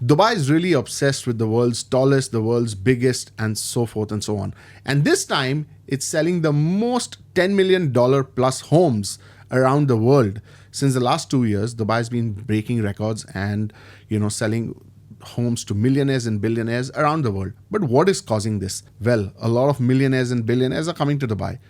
Dubai is really obsessed with the world's tallest, the world's biggest, and so forth and so on. And this time, it's selling the most $10 million plus homes around the world. Since the last 2 years, Dubai has been breaking records and, selling homes to millionaires and billionaires around the world. But what is causing this? Well, a lot of millionaires and billionaires are coming to Dubai.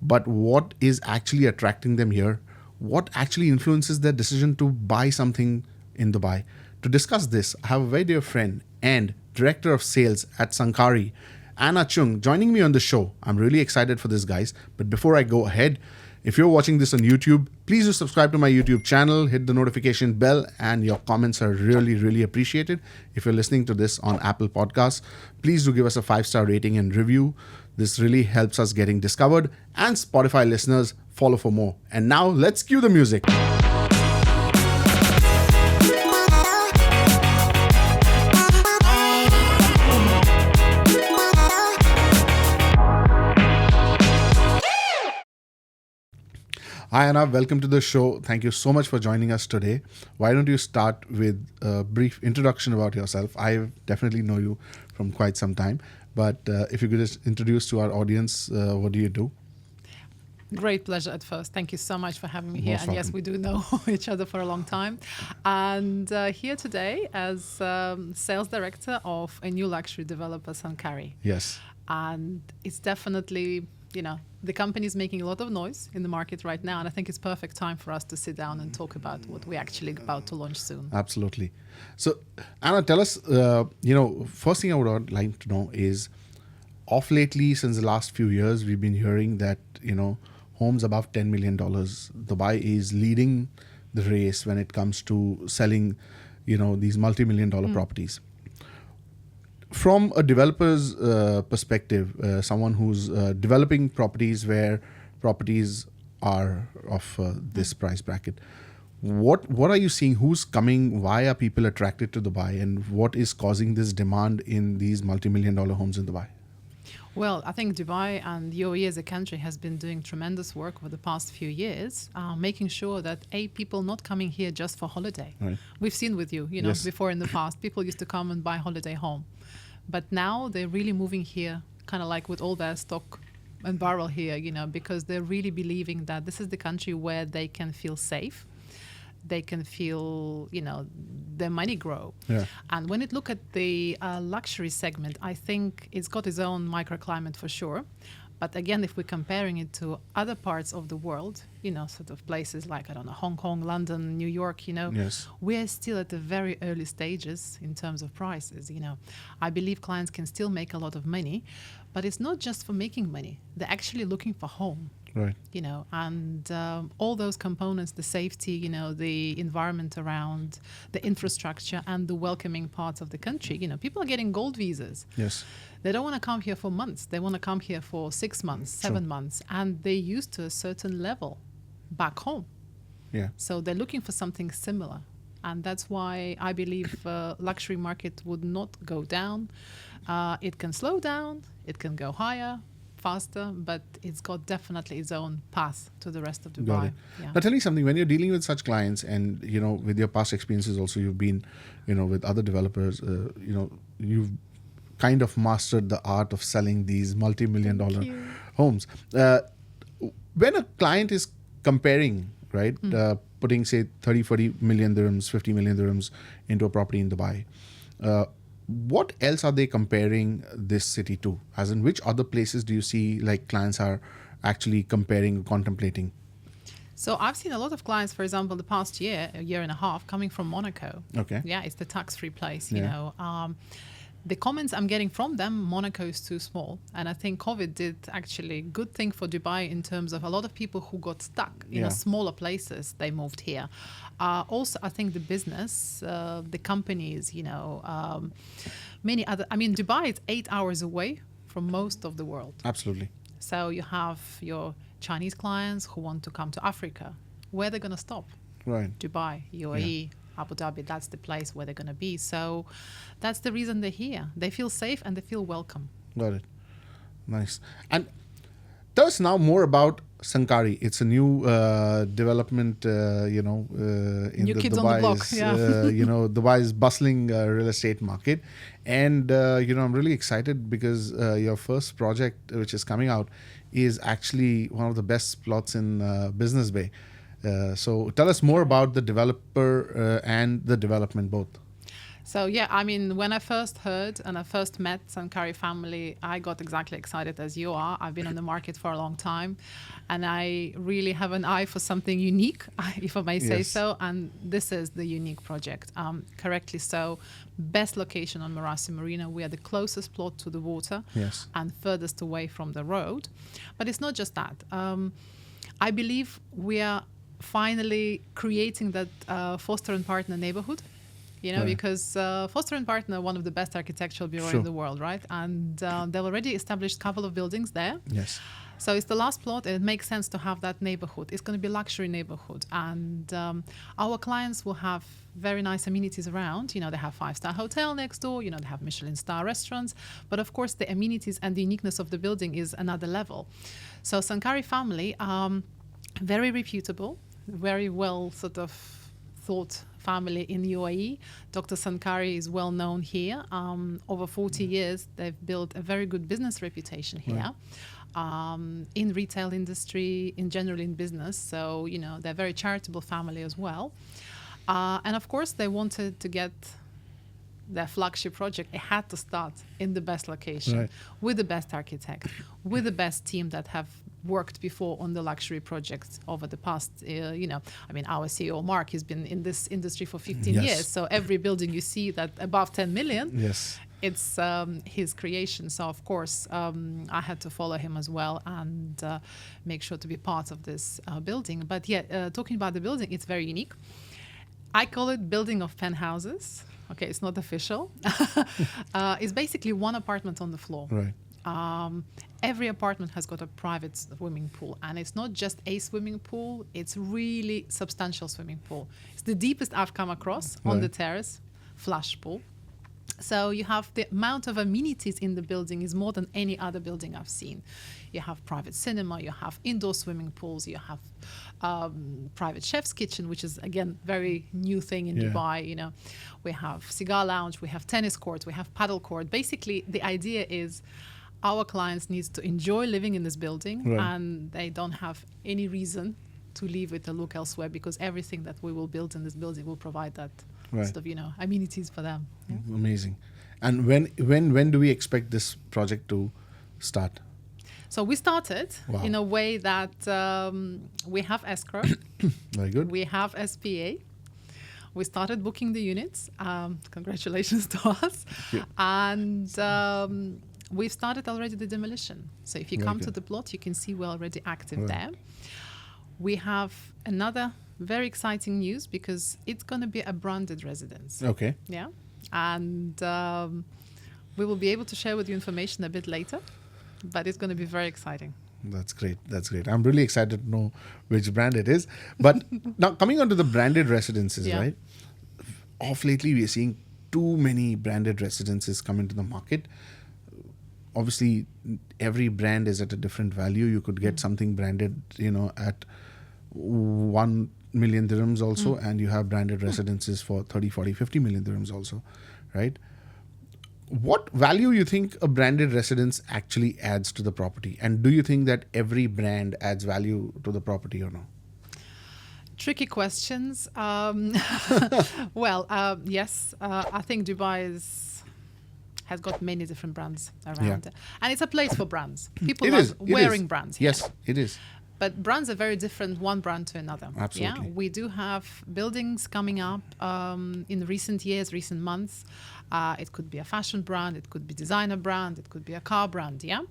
But what is actually attracting them here? What actually influences their decision to buy something in Dubai? To discuss this, I have a very dear friend and Director of Sales at Sankari, Anna Cheung, joining me on the show. I'm really excited for this, guys. But before I go ahead, if you're watching this on YouTube, please do subscribe to my YouTube channel, hit the notification bell, and your comments are really, really appreciated. If you're listening to this on Apple Podcasts, please do give us a 5-star rating and review. This really helps us getting discovered. And Spotify listeners, follow for more. And now, let's cue the music. Hi Anna, welcome to the show. Thank you so much for joining us today. Why don't you start with a brief introduction about yourself? I definitely know you from quite some time, but if you could just introduce to our audience, what do you do? Great pleasure at first. Thank you so much for having me here. Most And yes, welcome. we do know each other for a long time. And here today as sales director of a new luxury developer, Sankari. Yes. And it's definitely, the company is making a lot of noise in the market right now. And I think it's perfect time for us to sit down and talk about what we're actually about to launch soon. Absolutely. So, Anna, tell us, first thing I would like to know is, off lately, since the last few years, we've been hearing that, homes above $10 million, Dubai is leading the race when it comes to selling, these multi-million dollar properties. From a developer's perspective, someone who's developing properties where properties are of this price bracket, what are you seeing? Who's coming? Why are people attracted to Dubai? And what is causing this demand in these multi-million dollar homes in Dubai? Well, I think Dubai and UAE as a country has been doing tremendous work over the past few years, making sure that people not coming here just for holiday. Right. We've seen with you, Yes. before in the past, people used to come and buy holiday home. But now they're really moving here, kind of like with all their stock and barrel here, because they're really believing that this is the country where they can feel safe. They can feel, their money grow. Yeah. And when it look at the luxury segment, I think it's got its own microclimate for sure. But again, if we're comparing it to other parts of the world, sort of places like, Hong Kong, London, New York, Yes. we're still at the very early stages in terms of prices. I believe clients can still make a lot of money, but it's not just for making money. They're actually looking for home. Right. And all those components, the safety, the environment around, the infrastructure and the welcoming parts of the country. People are getting gold visas. Yes. They don't want to come here for months. They want to come here for 6 months, 7 months, and they're used to a certain level back home. Yeah. So they're looking for something similar. And that's why I believe luxury market would not go down. It can slow down, it can go higher, faster, but it's got definitely its own path to the rest of Dubai. Got it. Yeah. Now tell me something, when you're dealing with such clients and, with your past experiences also, you've been, with other developers, you've kind of mastered the art of selling these multi-million dollar homes. When a client is comparing, right, putting say 30, 40 million dirhams, 50 million dirhams into a property in Dubai, what else are they comparing this city to? As in, which other places do you see like clients are actually comparing, contemplating? So I've seen a lot of clients, for example, the past year, a year and a half, coming from Monaco. Okay. Yeah, it's the tax-free place, Yeah. The comments I'm getting from them, Monaco is too small. And I think COVID did actually good thing for Dubai in terms of a lot of people who got stuck in Yeah. smaller places, they moved here. Also, I think the business, the companies, many other, Dubai is 8 hours away from most of the world. Absolutely. So you have your Chinese clients who want to come to Africa. Where they're going to stop? Right. Dubai, UAE, Abu Dhabi, that's the place where they're going to be. So that's the reason they're here. They feel safe and they feel welcome. Got it. Nice. And tell us now more about Sankari. It's a new development, in New the kids on the block, Dubai's, yeah. Dubai's bustling real estate market. And, I'm really excited because your first project, which is coming out, is actually one of the best plots in Business Bay. So tell us more about the developer and the development both. So yeah, I mean, when I first heard and I first met Sankari family, I got exactly excited as you are. I've been on the market for a long time, and I really have an eye for something unique, if I may say Yes. so. And this is the unique project, correctly so. Best location on Marassi Marina. We are the closest plot to the water Yes. and furthest away from the road. But it's not just that. I believe we are finally creating that Foster and Partner neighborhood. Right. Because Foster and Partner, one of the best architectural bureau Sure. in the world, right? And they've already established a couple of buildings there. Yes. So it's the last plot, and it makes sense to have that neighborhood. It's going to be a luxury neighborhood, and our clients will have very nice amenities around. They have 5-star hotel next door. They have Michelin star restaurants. But of course, the amenities and the uniqueness of the building is another level. So Sankari family, very reputable, very well sort of thought family in UAE. Dr. Sankari is well known here. Over 40 years, they've built a very good business reputation here. In retail industry, in general in business. So, they're a very charitable family as well. And of course, they wanted to get their flagship project. It had to start in the best location, Right. with the best architect, with the best team that have worked before on the luxury projects over the past, our CEO, Mark, has been in this industry for 15 Yes. years. So every building you see that above 10 million, Yes. it's his creation. So of course, I had to follow him as well and make sure to be part of this building. But yeah, talking about the building, it's very unique. I call it building of penthouses. Okay, it's not official. It's basically one apartment on the floor. Right. Every apartment has got a private swimming pool, and it's not just a swimming pool, it's really substantial swimming pool. It's the deepest I've come across on the Right. terrace, flush pool. So you have the amount of amenities in the building is more than any other building I've seen. You have private cinema, you have indoor swimming pools, you have private chef's kitchen, which is again very new thing in Yeah. Dubai. We have cigar lounge, we have tennis court, we have paddle court. Basically, the idea is our clients needs to enjoy living in this building, Right. and they don't have any reason to leave it to look elsewhere, because everything that we will build in this building will provide that Right. sort of amenities for them. Yeah. Amazing. And when do we expect this project to start? So we started Wow. in a way that we have escrow, Very good. we have SPA. We started booking the units. Congratulations to us. you. And we've started already the demolition. So if you Very come to good. the plot, you can see we're already active Right. there. We have another very exciting news, because it's going to be a branded residence. Okay. Yeah. And we will be able to share with you information a bit later, but it's going to be very exciting. That's great. That's great. I'm really excited to know which brand it is. But now coming on to the branded residences, Yeah. right? Off lately, we are seeing too many branded residences come into the market. Obviously, every brand is at a different value. You could get something branded, at 1 million dirhams also, and you have branded residences for 30, 40, 50 million dirhams also, right? What value you think a branded residence actually adds to the property? And do you think that every brand adds value to the property or no? Tricky questions. Yes, I think Dubai has got many different brands around. Yeah. And it's a place for brands. People It love is. It wearing is. brands. Yes, it is. But brands are very different, one brand to another. Absolutely. Yeah, we do have buildings coming up in recent years, recent months. It could be a fashion brand, it could be designer brand, it could be a car brand. Yeah.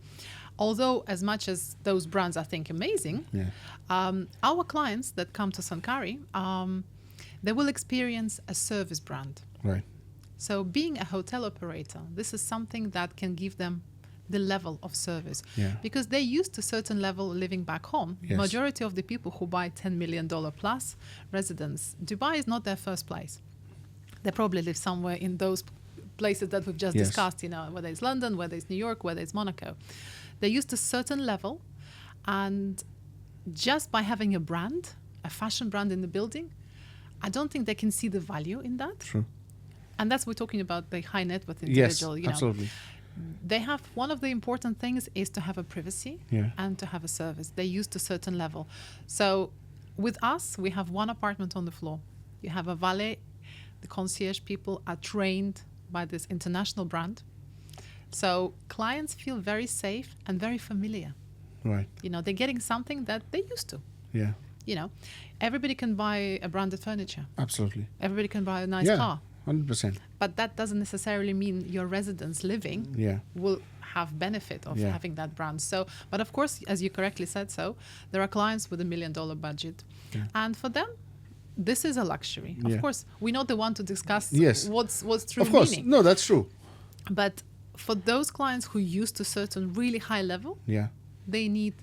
Although, as much as those brands I think amazing, Yeah. our clients that come to Sankari, they will experience a service brand. Right. So, being a hotel operator, this is something that can give them the level of service, Yeah. because they're used to certain level living back home. Yes. Majority of the people who buy $10 million plus residence, Dubai is not their first place. They probably live somewhere in those places that we've just Yes. discussed, whether it's London, whether it's New York, whether it's Monaco. They're used to certain level, And just by having a brand, a fashion brand in the building, I don't think they can see the value in that. True. And that's we're talking about the high net worth Yes, individual. You know, absolutely. they have one of the important things is to have a privacy Yeah. and to have a service. They're used to a certain level. So with us, we have one apartment on the floor. You have a valet. The concierge people are trained by this international brand. So clients feel very safe and very familiar. Right. You know, they're getting something that they're used to. Yeah. You know, everybody can buy a branded furniture. Absolutely. Everybody can buy a nice Yeah. car. 100%. But that doesn't necessarily mean your residents living Yeah. will have benefit of Yeah. having that brand. So, but of course, as you correctly said, there are clients with $1 million budget. Yeah. And for them, this is a luxury. Yeah. Of course, we not the one to discuss Yes. what's true Of course. meaning. No, that's true. But for those clients who used to certain really high level, Yeah. they need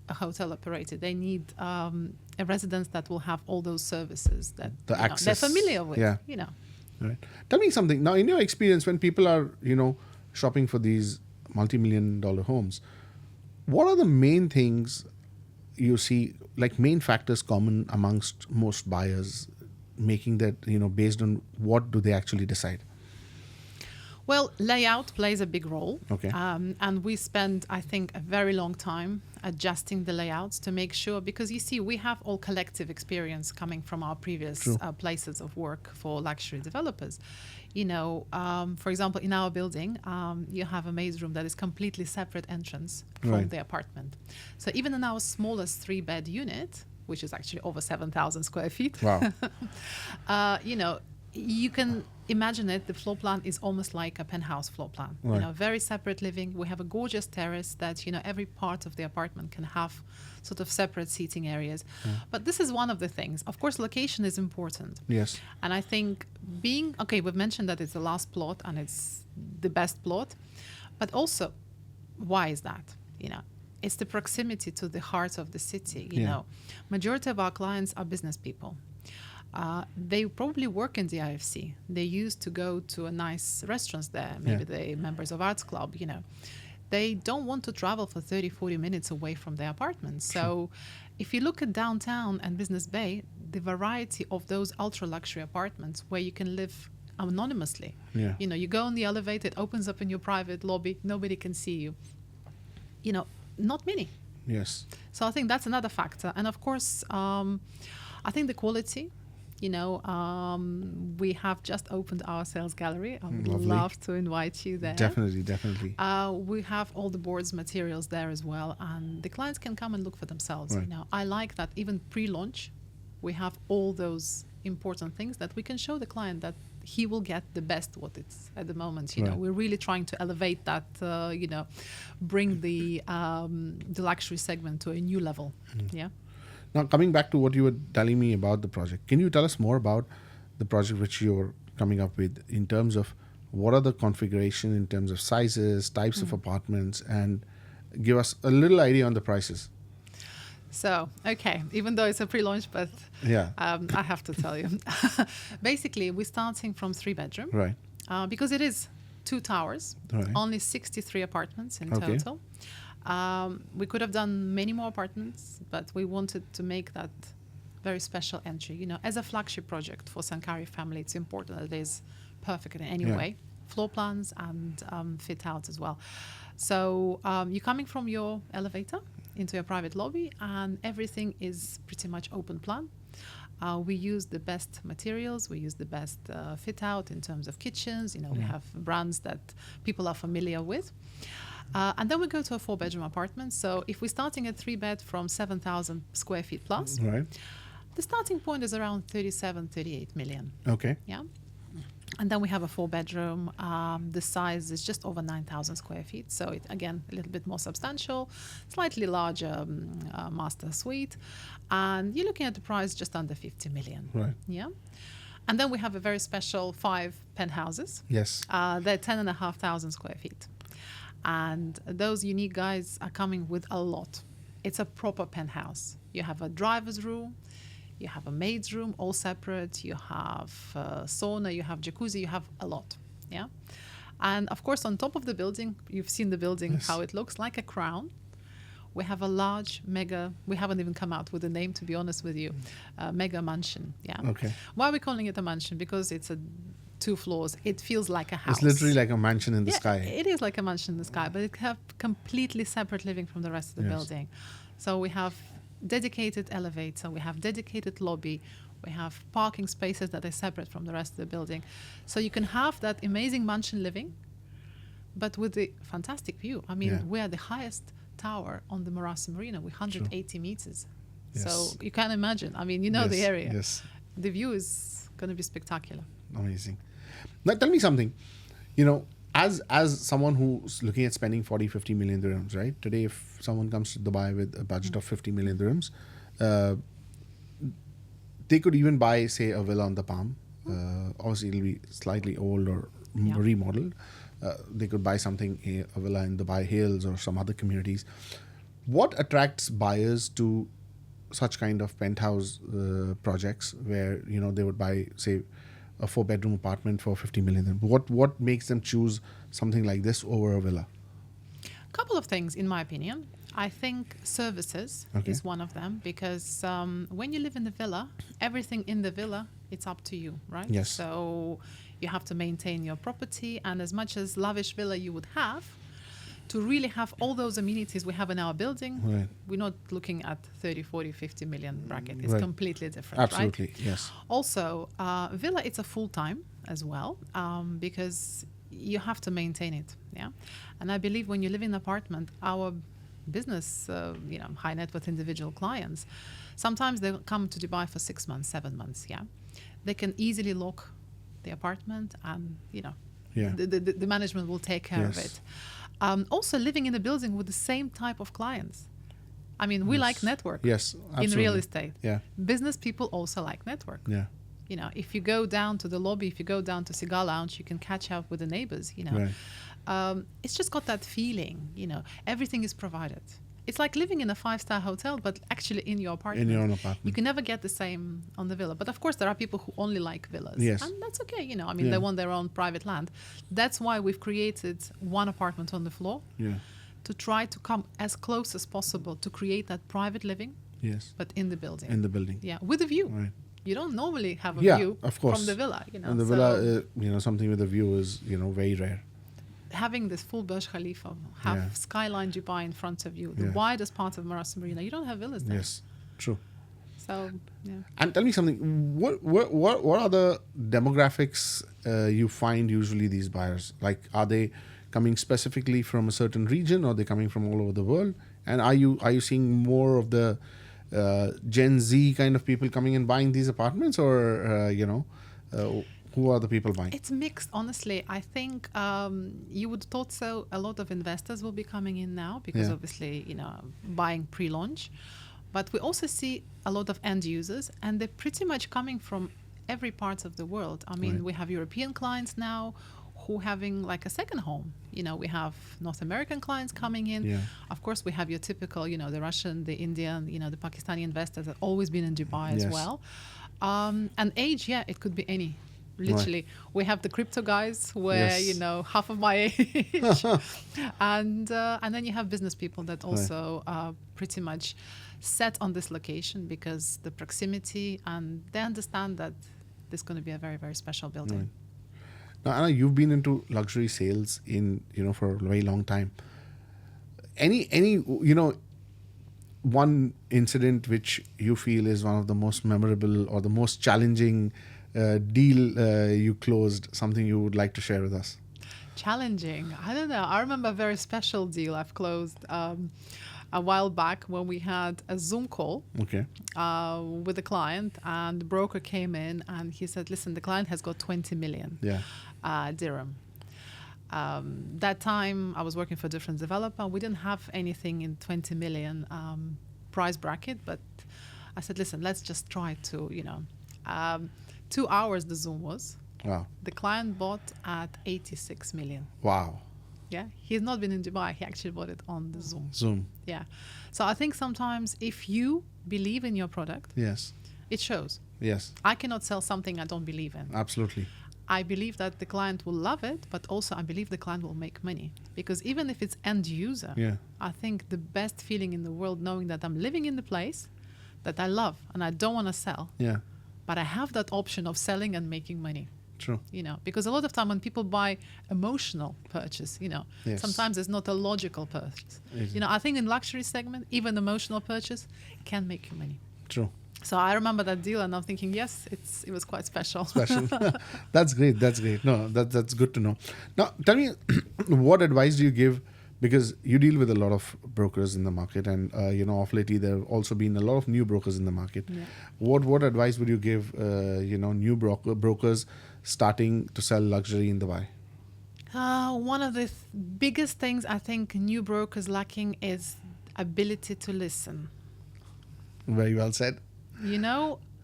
a hotel operator. They need a residence that will have all those services that The they're access. familiar with. Yeah. You know. Right. Tell me something. Now, in your experience, when people are, shopping for these multi-million-dollar homes, what are the main things you see, like main factors common amongst most buyers, making that, based on what do they actually decide? Well, layout plays a big role. Okay. And we spend, I think, a very long time adjusting the layouts to make sure, because you see, we have all collective experience coming from our previous places of work for luxury developers. For example, in our building, you have a maid's room that is completely separate entrance from Right. the apartment. So even in our smallest 3-bed unit, which is actually over 7,000 square feet, Wow. you can imagine it, the floor plan is almost like a penthouse floor plan. Right. Very separate living. We have a gorgeous terrace that, every part of the apartment can have sort of separate seating areas. Yeah. But this is one of the things. Of course, location is important. Yes. And I think we've mentioned that it's the last plot and it's the best plot. But also, why is that? It's the proximity to the heart of the city. Majority of our clients are business people. They probably work in the IFC. They used to go to a nice restaurants there. Maybe they're members of arts club, They don't want to travel for 30, 40 minutes away from their apartment. So if you look at downtown and Business Bay, the variety of those ultra luxury apartments where you can live anonymously. Yeah. You go on the elevator, it opens up in your private lobby, nobody can see you. Not many. Yes. So I think that's another factor. And of course, I think the quality. We have just opened our sales gallery. I would Lovely. love to invite you there. Definitely. We have all the boards materials there as well, and the clients can come and look for themselves. Right. I like that even pre-launch, we have all those important things that we can show the client that he will get the best what it's at the moment. Right. We're really trying to elevate that. Bring the luxury segment to a new level. Yeah. Now, coming back to what you were telling me about the project, can you tell us more about the project which you're coming up with in terms of what are the configuration, in terms of sizes, types of apartments, and give us a little idea on the prices? So, okay, even though it's a pre-launch, but Yeah. I have to tell you. Basically, we're starting from 3-bedroom. Right. Because it is 2 towers, Right. only 63 apartments in Okay. total. We could have done many more apartments, but we wanted to make that very special entry. As a flagship project for Sankari family, it's important that it is perfect in any Yeah. way, floor plans and fit out as well. So you're coming from your elevator into your private lobby, and everything is pretty much open plan. We use the best materials. We use the best fit out in terms of kitchens. We have brands that people are familiar with. And then we go to a 4-bedroom apartment. So if we're starting a 3-bed from 7,000 square feet plus, Right. the starting point is around 37, 38 million. Okay. Yeah. And then we have a 4-bedroom. The size is just over 9,000 square feet. So it, again, a little bit more substantial, slightly larger master suite. And you're looking at the price just under 50 million. Right. Yeah. And then we have a very special 5 penthouses. Yes. They're 10,500 square feet. And those unique guys are coming with a lot. It's a proper penthouse. You have a driver's room. You have a maid's room, all separate. You have sauna, you have jacuzzi, you have a lot. Yeah. And of course, on top of the building, you've seen the building, Yes. how it looks like a crown. We have a large mega, we haven't even come out with a name, to be honest with you, mega mansion. Yeah. Okay. Why are we calling it a mansion? Because it's 2 floors. It feels like a house. It's literally like a mansion in the sky. It is like a mansion in the sky, but it have completely separate living from the rest of the building. So we have dedicated elevator, we have dedicated lobby, we have parking spaces that are separate from the rest of the building. So you can have that amazing mansion living, but with the fantastic view. I mean, we are the highest tower on the Marassi Marina with 180 meters. Yes. So you can imagine. I mean, you know the area. Yes. The view is going to be spectacular. Amazing. Now tell me something. You know, as someone who's looking at spending 40-50 million dirhams, right? Today, if someone comes to Dubai with a budget of 50 million dirhams, they could even buy, say, a villa on the Palm. Obviously, it'll be slightly old or remodeled. They could buy something, a villa in Dubai Hills or some other communities. What attracts buyers to such kind of penthouse projects where, you know, they would buy, say, a 4-bedroom apartment for 50 million? What makes them choose something like this over a villa? A couple of things, in my opinion. I think services is one of them, because when you live in the villa, everything in the villa, it's up to you, right? Yes. So you have to maintain your property, and as much as lavish villa you would have, to really have all those amenities we have in our building, we're not looking at 30, 40, 50 million bracket. It's completely different, Absolutely, right? yes. Also, villa, it's a full-time as well, because you have to maintain it, yeah? And I believe when you live in an apartment, our business, high net worth individual clients, sometimes they come to Dubai for 6 months, 7 months, yeah? They can easily lock the apartment and, the management will take care of it. Also living in a building with the same type of clients. I mean, we like network in real estate. Yeah. Business people also like network. Yeah. You know, if you go down to the lobby, if you go down to Cigar Lounge, you can catch up with the neighbors, you know. It's just got that feeling, you know, everything is provided. It's like living in a 5-star hotel, but actually in your apartment. In your own apartment. You can never get the same on the villa. But of course, there are people who only like villas. Yes. And that's okay, you know. I mean, they want their own private land. That's why we've created one apartment on the floor to try to come as close as possible to create that private living, but in the building. In the building. Yeah, with a view. Right. You don't normally have a view of course. from the villa, you know. And the villa, something with a view is, very rare. Having this full Burj Khalifa, have skyline Dubai in front of you, the widest part of Marassi Marina, you don't have villas there. Yes, true. So, yeah. And tell me something. What are the demographics you find usually these buyers? Like, are they coming specifically from a certain region, or are they coming from all over the world? And are you seeing more of the Gen Z kind of people coming and buying these apartments, or who are the people buying? It's mixed, honestly. I think you would thought so. A lot of investors will be coming in now because obviously, buying pre-launch. But we also see a lot of end users, and they're pretty much coming from every part of the world. I mean, we have European clients now who having like a second home. We have North American clients coming in. Yeah. Of course, we have your typical, the Russian, the Indian, the Pakistani investors that always been in Dubai as well. And age, it could be any. Literally, we have the crypto guys where half of my age, and then you have business people that also are pretty much set on this location because the proximity, and they understand that this is going to be a very, very special building. Now, Anna, you've been into luxury sales for a very long time. Any one incident which you feel is one of the most memorable or the most challenging deal you closed, something you would like to share with us? Challenging? I don't know. I remember a very special deal I've closed a while back when we had a Zoom call with a client, and the broker came in and he said, listen, the client has got 20 million dirham. That time I was working for a different developer. We didn't have anything in 20 million price bracket, but I said, listen, let's just try to, 2 hours the Zoom was. Wow. The client bought at 86 million. Wow. Yeah. He's not been in Dubai. He actually bought it on the Zoom. Zoom. Yeah. So I think sometimes if you believe in your product, yes, it shows. Yes. I cannot sell something I don't believe in. Absolutely. I believe that the client will love it, but also I believe the client will make money. Because even if it's end user, Yeah. I think the best feeling in the world knowing that I'm living in the place that I love and I don't want to sell, Yeah. but I have that option of selling and making money. True. Because a lot of time when people buy emotional purchase, Yes. sometimes it's not a logical purchase. Exactly. I think in luxury segment, even emotional purchase can make you money. True. So I remember that deal and I'm thinking, yes, it was quite special. Special. That's great. That's great. No, that's good to know. Now, tell me, what advice do you give? Because you deal with a lot of brokers in the market, and of lately there have also been a lot of new brokers in the market. Yeah. What advice would you give? New brokers starting to sell luxury in Dubai. One of the biggest things I think new brokers lacking is ability to listen. Very well said.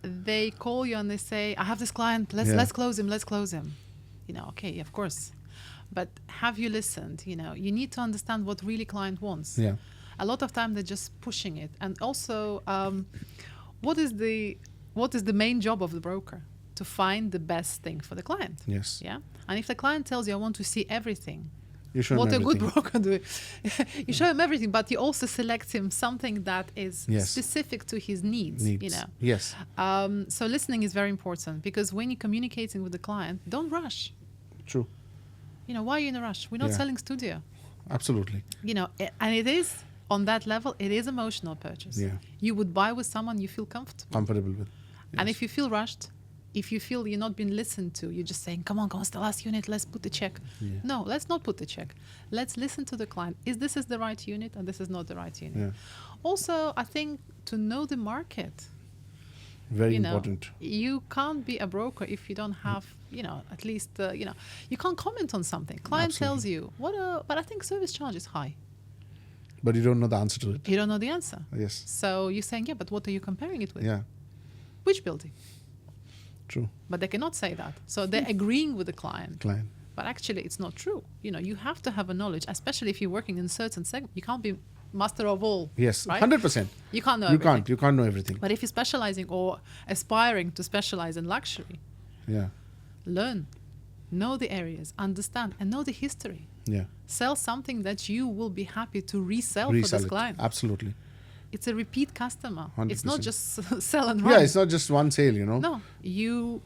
They call you and they say, I have this client, let's close him. Okay, of course. But have you listened? You need to understand what really client wants. Yeah. A lot of time they're just pushing it. And also, what is the main job of the broker? To find the best thing for the client. Yes. Yeah. And if the client tells you, I want to see everything, You show what him a good everything. broker do. You show him everything, but you also select him something that is Yes. specific to his needs. Yes. So listening is very important because when you're communicating with the client, don't rush. True. Why are you in a rush? We're not Yeah. selling studio. Absolutely. And it is on that level, it is emotional purchase. Yeah. You would buy with someone you feel comfortable. Comfortable with. And Yes. if you feel rushed, if you feel you're not being listened to, you're just saying, come on, it's the last unit, let's put the check. Yeah. No, let's not put the check. Let's listen to the client. This is the right unit and this is not the right unit. Yeah. Also, I think to know the market. Very important. You can't be a broker if you don't have, at least, you can't comment on something. Client tells you, but I think service charge is high. But you don't know the answer to it. You don't know the answer. Yes. So you're saying, but what are you comparing it with? Yeah. Which building? True. But they cannot say that. So they're agreeing with the client. Client. But actually, it's not true. You have to have a knowledge, especially if you're working in a certain segment. You can't be master of all. Yes. Right? 100%. You can't know You everything. can't. You can't know everything. But if you're specializing or aspiring to specialize in luxury, Yeah. learn, know the areas, understand, and know the history. Yeah. Sell something that you will be happy to resell for Resell this it. client. Absolutely. It's a repeat customer. It's not 100%. just sell and run. Yeah, it's not just one sale, No, you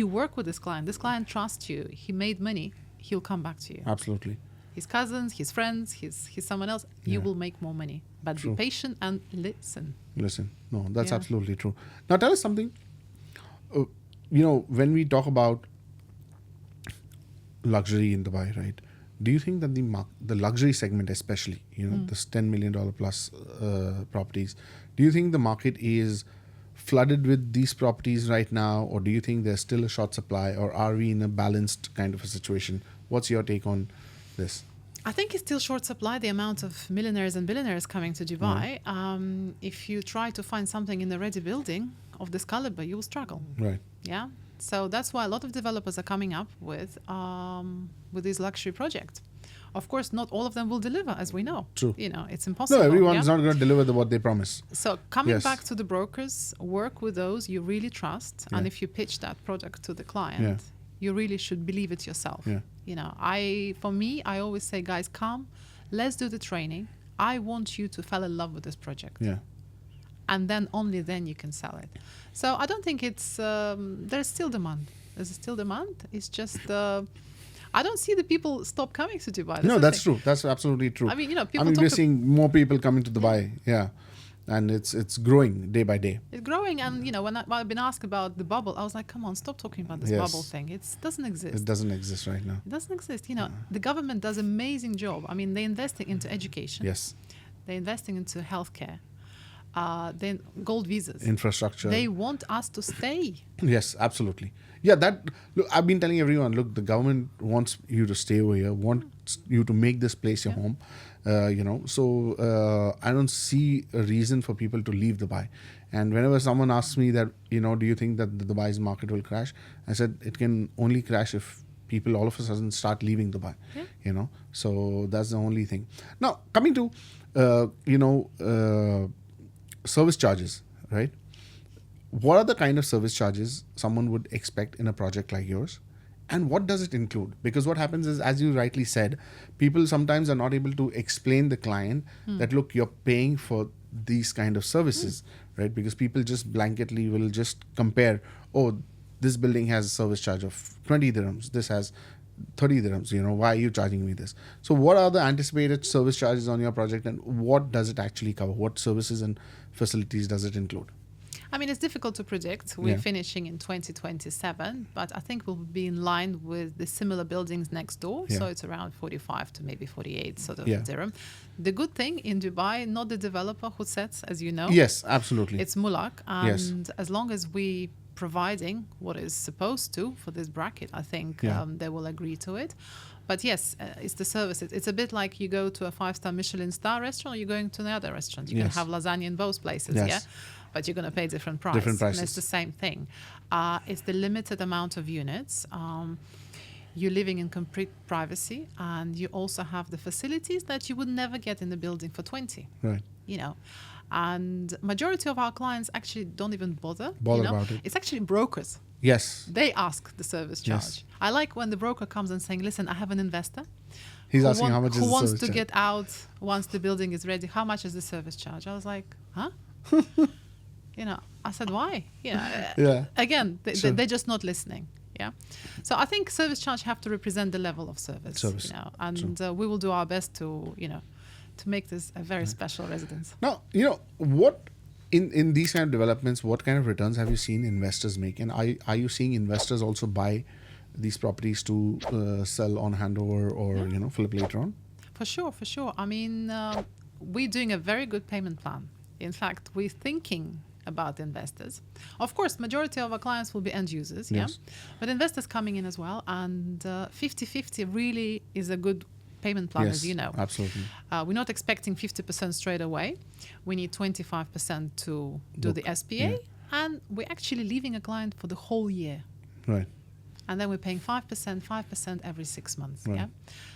work with this client. This client trusts you. He made money. He'll come back to you. Absolutely. His cousins, his friends, his someone else. You Yeah. will make more money. But True. be patient and listen. Listen. No, that's Yeah. absolutely true. Now tell us something. When we talk about luxury in Dubai, right? Do you think that the luxury segment, especially, this $10 million plus properties, do you think the market is flooded with these properties right now, or do you think there's still a short supply, or are we in a balanced kind of a situation? What's your take on this? I think it's still short supply, the amount of millionaires and billionaires coming to Dubai. If you try to find something in the ready building of this caliber, you will struggle. Right. Yeah. So that's why a lot of developers are coming up with these luxury projects. Of course, not all of them will deliver, as we know. True. It's impossible. No, everyone's yeah? not going to deliver what they promise. So coming Yes. back to the brokers, work with those you really trust. And Yeah. if you pitch that product to the client, Yeah. you really should believe it yourself. Yeah. For me, I always say, guys, come, let's do the training. I want you to fall in love with this project. Yeah. And then only then you can sell it. So I don't think there's still demand. There's still demand. It's just, I don't see the people stop coming to Dubai. No, the that's thing. true. That's absolutely true. I mean, people we're talk seeing more people coming to Dubai. Yeah. And it's growing day by day. It's growing, and when I've been asked about the bubble, I was like, "Come on, stop talking about this Yes. bubble thing. It doesn't exist. It doesn't exist right now. It doesn't exist. The government does amazing job. I mean, they're investing into education. Yes. They're investing into healthcare. Then gold visas. Infrastructure. They want us to stay. Yes, absolutely. Yeah, look, I've been telling everyone, look, the government wants you to stay over here, wants you to make this place your home. So I don't see a reason for people to leave Dubai. And whenever someone asks me that, do you think that the Dubai's market will crash? I said it can only crash if people all of a sudden start leaving Dubai. Yeah. So that's the only thing. Now, coming to, service charges, right? What are the kind of service charges someone would expect in a project like yours? And what does it include? Because what happens is, as you rightly said, people sometimes are not able to explain the client that, look, you're paying for these kind of services, right? Because people just blanketly will just compare, oh, this building has a service charge of 20 dirhams, this has 30 dirhams, why are you charging me this? So what are the anticipated service charges on your project, and what does it actually cover? What services and facilities does it include? I mean, it's difficult to predict. We're finishing in 2027, but I think we'll be in line with the similar buildings next door. Yeah. So it's around 45 to maybe 48 sort of dirham. The good thing in Dubai, not the developer who sets, as you know. Yes, absolutely. It's Mulak. And as long as we providing what is supposed to for this bracket, I think they will agree to it. But yes, it's the service. It's a bit like you go to a 5-star Michelin star restaurant, or you're going to another restaurant. You can have lasagna in both places, but you're going to pay different price. Different prices. And it's the same thing. It's the limited amount of units. You're living in complete privacy, and you also have the facilities that you would never get in the building for 20. Right. And majority of our clients actually don't even bother. About it. It's actually brokers. Yes. They ask the service charge. Yes. I like when the broker comes and saying, listen, I have an investor. He's asking how much is the who wants service to charge? get out once the building is ready. How much is the service charge? I was like, huh? I said, why? Again, they're just not listening. Yeah. So I think service charge have to represent the level of service. And we will do our best to make this a very special residence. Now, what in these kind of developments, what kind of returns have you seen investors make? And are you seeing investors also buy these properties to sell on handover or, flip later on? For sure. I mean, we're doing a very good payment plan. In fact, we're thinking about investors. Of course, majority of our clients will be end users, but investors coming in as well. And 50-50 really is a good payment plan, as you know. Absolutely. We're not expecting 50% straight away. We need 25% to do the SPA, and we're actually leaving a client for the whole year. Right. And then we're paying 5% every 6 months. Right. Yeah.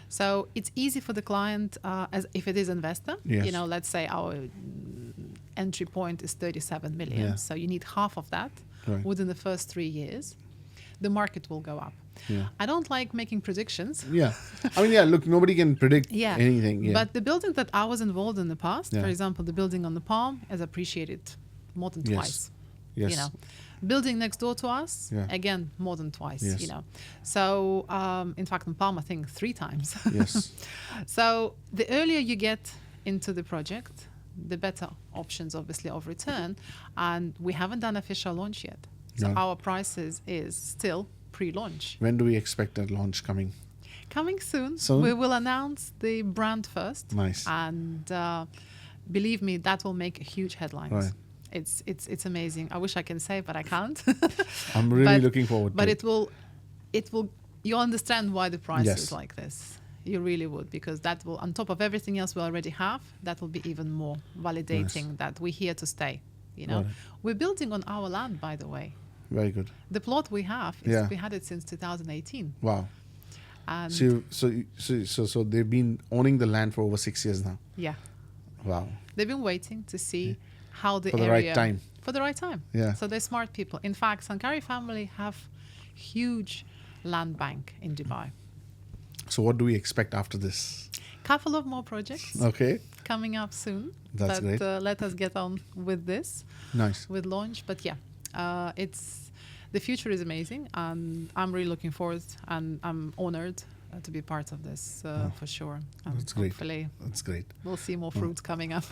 So it's easy for the client, as if it is investor. Yes. Let's say our entry point is 37 million. Yeah. So you need half of that within the first 3 years. The market will go up. Yeah. I don't like making predictions. Yeah. I mean, look, nobody can predict anything. Yeah. But the building that I was involved in the past, for example, the building on the Palm, has appreciated more than twice. Yes. Building next door to us, again, more than twice. Yes. So, in fact, in Palm, I think 3 times. Yes. So the earlier you get into the project, the better options, obviously, of return. And we haven't done official launch yet. So our prices is still pre-launch. When do we expect that launch coming? Coming soon. Soon? We will announce the brand first. Nice. And believe me, that will make huge headlines. Right. It's amazing. I wish I can say, but I can't. I'm really looking forward to but it. It will, you understand why the price is like this. You really would, because that will, on top of everything else we already have, that will be even more validating that we're here to stay. Right. We're building on our land, by the way. Very good. The plot we have, we had it since 2018. Wow. And so they've been owning the land for over 6 years now. Yeah. Wow. They've been waiting to see how the For the area... right time. For the right time. Yeah. So they're smart people. In fact, Sankari family have huge land bank in Dubai. So what do we expect after this? Couple of more projects coming up soon. That's great. Let us get on with this. Nice. With launch. But it's the future is amazing, and I'm really looking forward, and I'm honored to be part of this for sure. And that's great. Hopefully, that's great. We'll see more fruits coming up.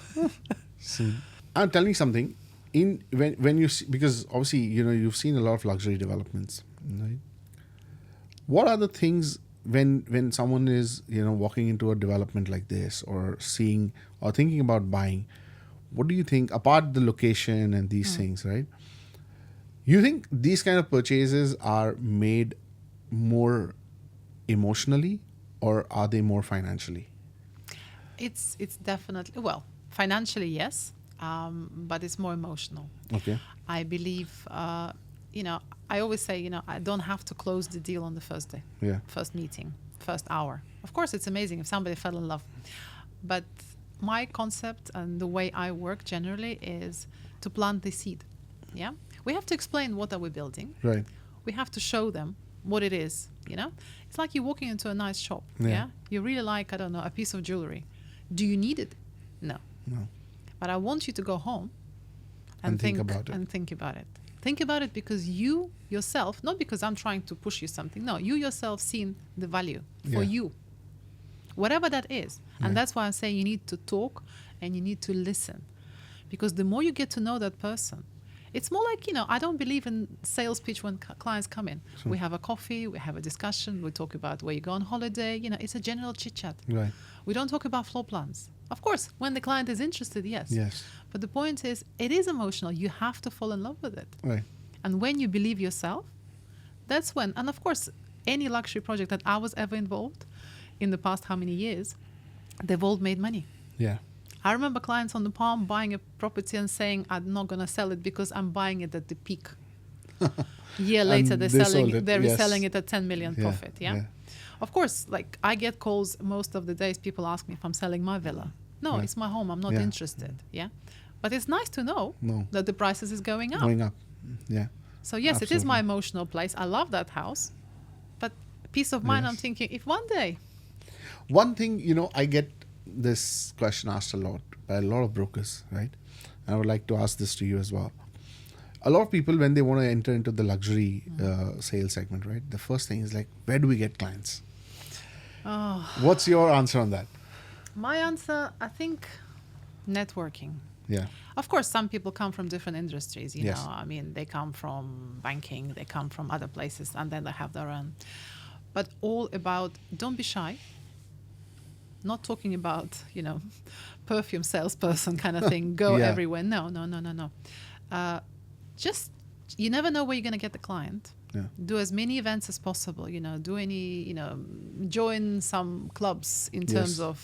Soon. I'm telling you something. When you see, because obviously you've seen a lot of luxury developments, right? What are the things when someone is walking into a development like this, or seeing or thinking about buying? What do you think, apart the location and these things, right? You think these kind of purchases are made more emotionally, or are they more financially? It's definitely, well, financially, yes, but it's more emotional. Okay. I believe, I always say, I don't have to close the deal on the first day, first meeting, first hour. Of course, it's amazing if somebody fell in love. But my concept and the way I work generally is to plant the seed. Yeah. We have to explain what are we building. Right. We have to show them what it is, you know? It's like you're walking into a nice shop, yeah? You really like, I don't know, a piece of jewelry. Do you need it? No. But I want you to go home and think about it. And think about it. Think about it because you yourself, not because I'm trying to push you something, no, you yourself seen the value for you, whatever that is. And that's why I'm saying you need to talk and you need to listen, because the more you get to know that person, it's more like, you know, I don't believe in sales pitch when clients come in. We have a coffee, we have a discussion, we talk about where you go on holiday, you know, it's a general chit chat. Right. We don't talk about floor plans. Of course, when the client is interested, yes. But the point is, it is emotional. You have to fall in love with it. Right. And when you believe yourself, that's when, and of course, any luxury project that I was ever involved in the past how many years, they've all made money. Yeah. I remember clients on the Palm buying a property and saying, I'm not going to sell it because I'm buying it at the peak. Year later, they're reselling it at 10 million profit. Yeah? Of course, like I get calls most of the days. People ask me if I'm selling my villa. No, it's my home. I'm not interested. Yeah. But it's nice to know that the prices is going up. Going up. Yeah. So yes, it is my emotional place. I love that house. But peace of mind, I'm thinking, if one day. One thing, you know, I get this question asked a lot by a lot of brokers, right? And I would like to ask this to you as well. A lot of people, when they want to enter into the luxury sales segment, right? The first thing is like, where do we get clients? What's your answer on that? My answer, I think, networking. Yeah. Of course, some people come from different industries, you know. I mean, they come from banking, they come from other places, and then they have their own. But all about, don't be shy. Not talking about, you know, perfume salesperson kind of thing. Go everywhere. No. Just, you never know where you're going to get the client. Yeah. Do as many events as possible, you know, join some clubs in terms of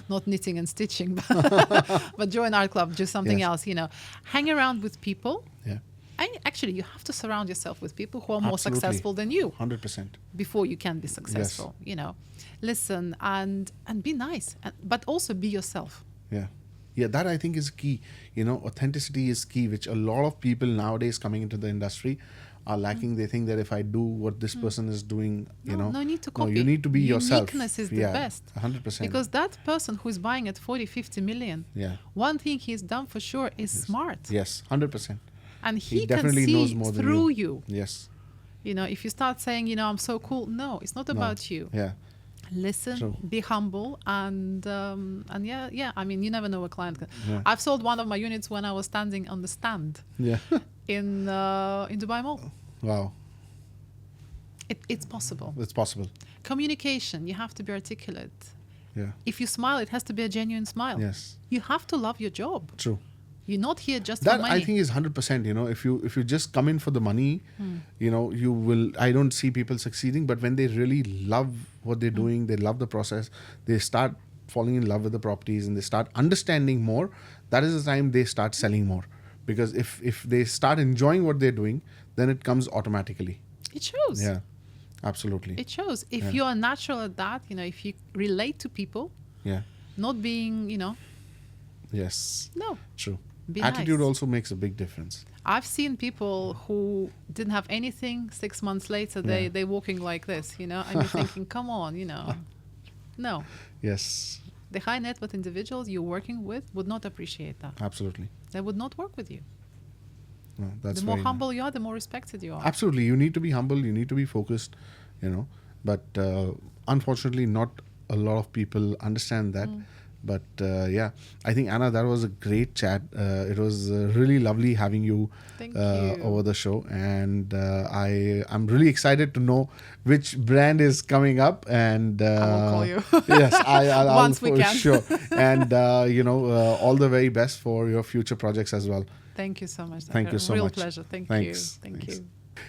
not knitting and stitching, but join our club, do something else, you know. Hang around with people. Yeah. And actually, you have to surround yourself with people who are more successful than you. 100%. Before you can be successful, you know. Listen and be nice, but also be yourself. Yeah. Yeah, that I think is key. You know, authenticity is key, which a lot of people nowadays coming into the industry are lacking. They think that if I do what this person is doing, no need to copy. No, you need to be yourself. Uniqueness is the best. 100%. Because that person who is buying at 40, 50 million, one thing he's done for sure is smart. Yes, 100%. And he definitely can see knows more through than you. Yes. You know, if you start saying, you know, I'm so cool, no, it's not about you. Yeah. Listen, be humble, and I mean, you never know a client. I've sold one of my units when I was standing on the stand in Dubai Mall. Wow. It's possible. It's possible. Communication, you have to be articulate. Yeah. If you smile, it has to be a genuine smile. Yes. You have to love your job. True. You're not here just that for money. I think is 100%. You know, if you just come in for the money, you know, you will. I don't see people succeeding, but when they really love what they're doing, they love the process, they start falling in love with the properties, and they start understanding more. That is the time they start selling more, because if they start enjoying what they're doing, then it comes automatically. It shows. Yeah, absolutely. It shows. If you are natural at that, you know, if you relate to people, not being, you know. Yes. No. True. Be Attitude nice. also makes a big difference. I've seen people who didn't have anything, 6 months later, they're walking like this, you know, and you're thinking, come on, you know. No. Yes. The high net worth individuals you're working with would not appreciate that. Absolutely. They would not work with you. No, that's the more humble you are, the more respected you are. Absolutely. You need to be humble. You need to be focused, you know. But unfortunately, not a lot of people understand that. But I think, Anna, that was a great chat. It was really lovely having you over the show. And I'm really excited to know which brand is coming up. And I will call you. Yes, I'll Once we can. Sure. And, all the very best for your future projects as well. Thank you so much. Thank you so Real much. Real pleasure. Thank Thanks. you. Thank you.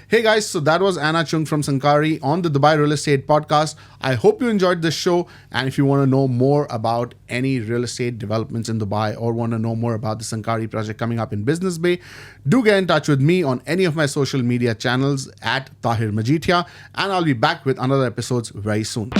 Hey guys, so that was Anna Cheung from Sankari on the Dubai Real Estate Podcast. I hope you enjoyed this show, and if you want to know more about any real estate developments in Dubai or want to know more about the Sankari project coming up in Business Bay, do get in touch with me on any of my social media channels at Tahir Majithia, and I'll be back with another episodes very soon.